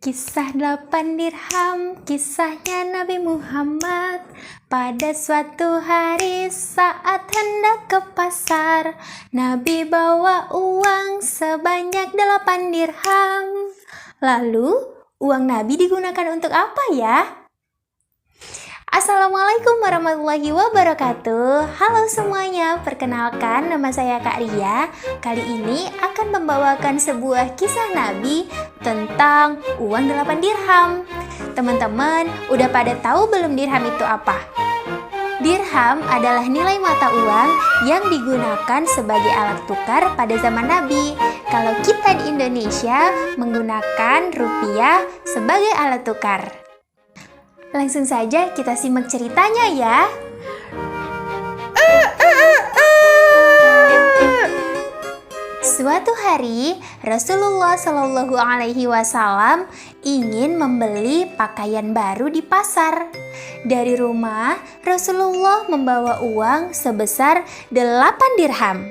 Kisah 8 dirham, kisahnya Nabi Muhammad. Pada suatu hari saat hendak ke pasar, Nabi bawa uang sebanyak 8 dirham. Lalu, uang Nabi digunakan untuk apa ya? Assalamualaikum warahmatullahi wabarakatuh. Halo semuanya, perkenalkan nama saya Kak Ria. Kali ini akan membawakan sebuah kisah Nabi tentang uang 8 dirham. Teman-teman, udah pada tahu belum dirham itu apa? Dirham adalah nilai mata uang yang digunakan sebagai alat tukar pada zaman Nabi. Kalau kita di Indonesia menggunakan rupiah sebagai alat tukar. Langsung saja kita simak ceritanya ya. Suatu hari, Rasulullah Shallallahu Alaihi Wasallam ingin membeli pakaian baru di pasar. Dari rumah, Rasulullah membawa uang sebesar 8 dirham.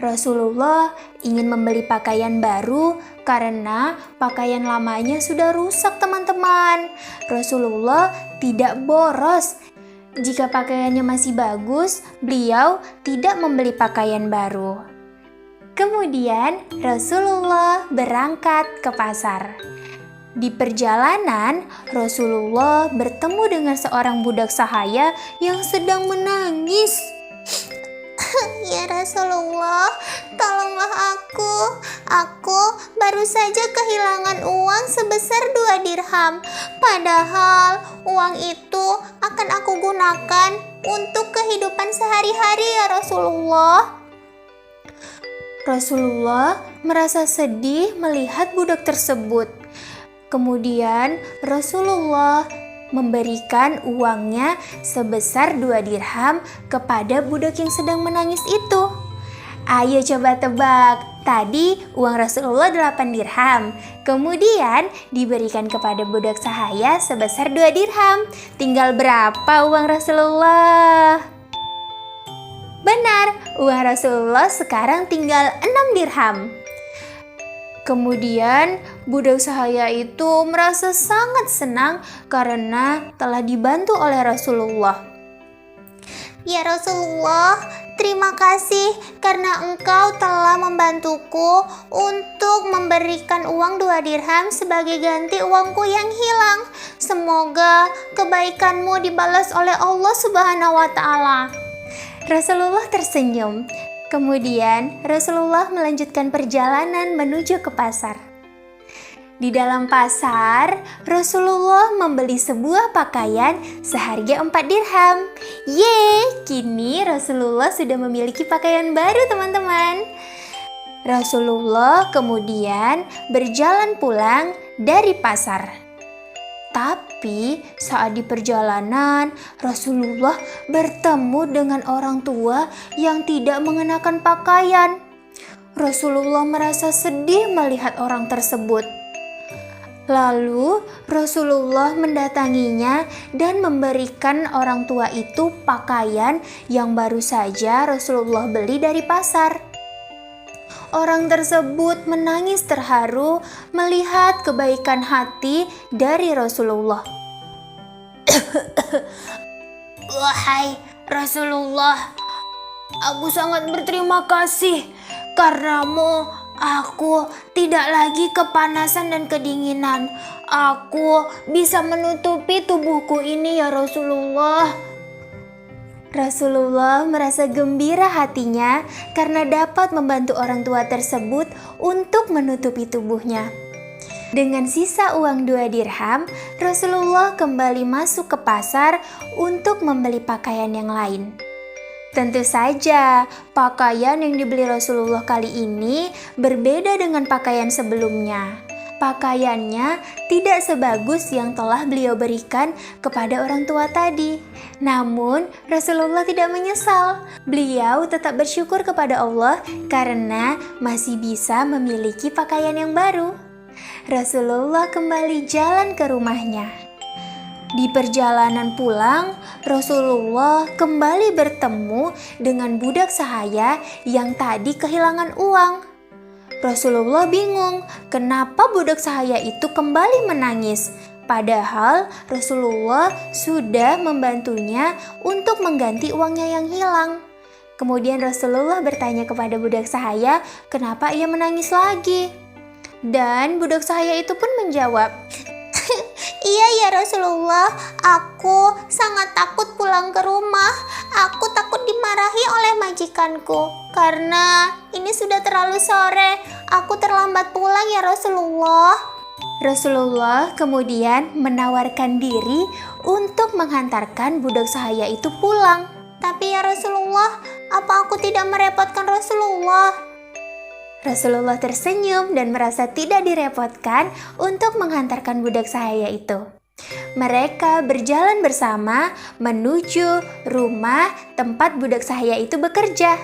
Rasulullah ingin membeli pakaian baru karena pakaian lamanya sudah rusak, teman-teman. Rasulullah tidak boros. Jika pakaiannya masih bagus, beliau tidak membeli pakaian baru. Kemudian Rasulullah berangkat ke pasar. Di perjalanan, Rasulullah bertemu dengan seorang budak sahaya yang sedang menangis. Ya Rasulullah, tolonglah aku. Aku baru saja kehilangan uang sebesar 2 dirham. Padahal uang itu akan aku gunakan untuk kehidupan sehari-hari ya Rasulullah. Rasulullah merasa sedih melihat budak tersebut. Kemudian Rasulullah memberikan uangnya sebesar 2 dirham kepada budak yang sedang menangis itu. Ayo coba tebak, tadi uang Rasulullah 8 dirham. Kemudian diberikan kepada budak sahaya sebesar 2 dirham. Tinggal berapa uang Rasulullah? Benar, uang Rasulullah sekarang tinggal 6 dirham. Kemudian budak sahaya itu merasa sangat senang karena telah dibantu oleh Rasulullah. Ya Rasulullah, terima kasih karena engkau telah membantuku untuk memberikan uang 2 dirham sebagai ganti uangku yang hilang. Semoga kebaikanmu dibalas oleh Allah Subhanahu wa Ta'ala. Rasulullah tersenyum. Kemudian Rasulullah melanjutkan perjalanan menuju ke pasar. Di dalam pasar, Rasulullah membeli sebuah pakaian seharga 4 dirham. Yeay, kini Rasulullah sudah memiliki pakaian baru, teman-teman. Rasulullah kemudian berjalan pulang dari pasar. Tapi saat di perjalanan, Rasulullah bertemu dengan orang tua yang tidak mengenakan pakaian. Rasulullah merasa sedih melihat orang tersebut. Lalu Rasulullah mendatanginya dan memberikan orang tua itu pakaian yang baru saja Rasulullah beli dari pasar. Orang tersebut menangis terharu melihat kebaikan hati dari Rasulullah. Wahai Rasulullah, aku sangat berterima kasih. Karenamu, aku tidak lagi kepanasan dan kedinginan. Aku bisa menutupi tubuhku ini ya Rasulullah. Rasulullah merasa gembira hatinya karena dapat membantu orang tua tersebut untuk menutupi tubuhnya. Dengan sisa uang 2 dirham, Rasulullah kembali masuk ke pasar untuk membeli pakaian yang lain. Tentu saja, pakaian yang dibeli Rasulullah kali ini berbeda dengan pakaian sebelumnya. Pakaiannya tidak sebagus yang telah beliau berikan kepada orang tua tadi. Namun, Rasulullah tidak menyesal. Beliau tetap bersyukur kepada Allah karena masih bisa memiliki pakaian yang baru. Rasulullah kembali jalan ke rumahnya. Di perjalanan pulang, Rasulullah kembali bertemu dengan budak sahaya yang tadi kehilangan uang. Rasulullah bingung kenapa budak sahaya itu kembali menangis. Padahal Rasulullah sudah membantunya untuk mengganti uangnya yang hilang. Kemudian Rasulullah bertanya kepada budak sahaya kenapa ia menangis lagi. Dan budak sahaya itu pun menjawab, "Iya ya Rasulullah, aku sangat takut pulang ke rumah. Aku takut dimarahi oleh majikanku. Karena ini sudah terlalu sore, aku terlambat pulang ya Rasulullah." Rasulullah kemudian menawarkan diri untuk menghantarkan budak sahaya itu pulang. "Tapi ya Rasulullah, apa aku tidak merepotkan Rasulullah?" Rasulullah tersenyum dan merasa tidak direpotkan untuk menghantarkan budak sahaya itu. Mereka berjalan bersama menuju rumah tempat budak sahaya itu bekerja.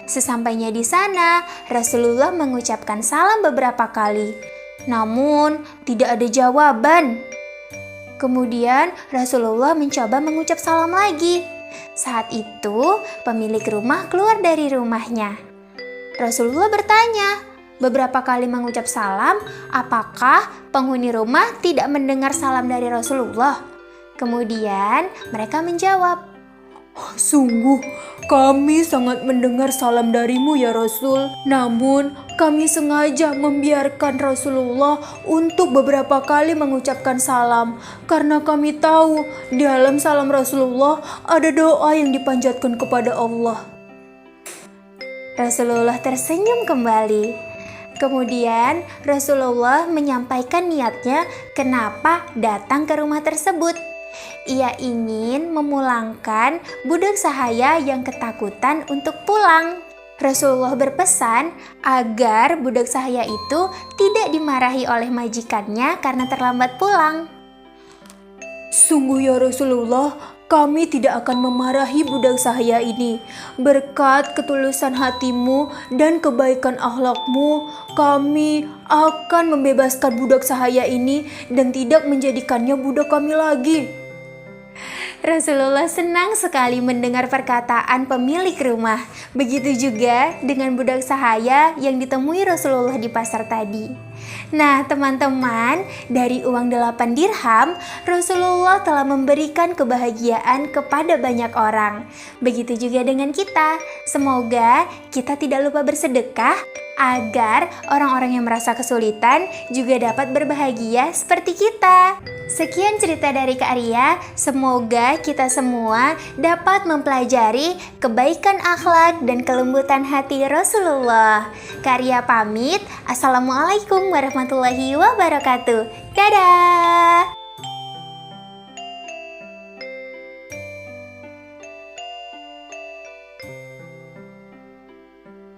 Sesampainya di sana, Rasulullah mengucapkan salam beberapa kali. Namun, tidak ada jawaban. Kemudian, Rasulullah mencoba mengucap salam lagi. Saat itu, pemilik rumah keluar dari rumahnya. Rasulullah bertanya, beberapa kali mengucap salam, apakah penghuni rumah tidak mendengar salam dari Rasulullah? Kemudian mereka menjawab, "Sungguh, kami sangat mendengar salam darimu ya Rasul. Namun, kami sengaja membiarkan Rasulullah untuk beberapa kali mengucapkan salam. Karena kami tahu di dalam salam Rasulullah ada doa yang dipanjatkan kepada Allah." Rasulullah tersenyum kembali. Kemudian Rasulullah menyampaikan niatnya kenapa datang ke rumah tersebut. Ia ingin memulangkan budak sahaya yang ketakutan untuk pulang. Rasulullah berpesan agar budak sahaya itu tidak dimarahi oleh majikannya karena terlambat pulang. "Sungguh ya Rasulullah, kami tidak akan memarahi budak sahaya ini. Berkat ketulusan hatimu dan kebaikan akhlakmu, kami akan membebaskan budak sahaya ini dan tidak menjadikannya budak kami lagi." Rasulullah senang sekali mendengar perkataan pemilik rumah. Begitu juga dengan budak sahaya yang ditemui Rasulullah di pasar tadi. Nah teman-teman, dari uang 8 dirham, Rasulullah telah memberikan kebahagiaan kepada banyak orang. Begitu juga dengan kita. Semoga kita tidak lupa bersedekah agar orang-orang yang merasa kesulitan juga dapat berbahagia seperti kita. Sekian cerita dari Kak Arya, semoga kita semua dapat mempelajari kebaikan akhlak dan kelembutan hati Rasulullah. Kak Arya pamit, Assalamualaikum warahmatullahi wabarakatuh. Dadah!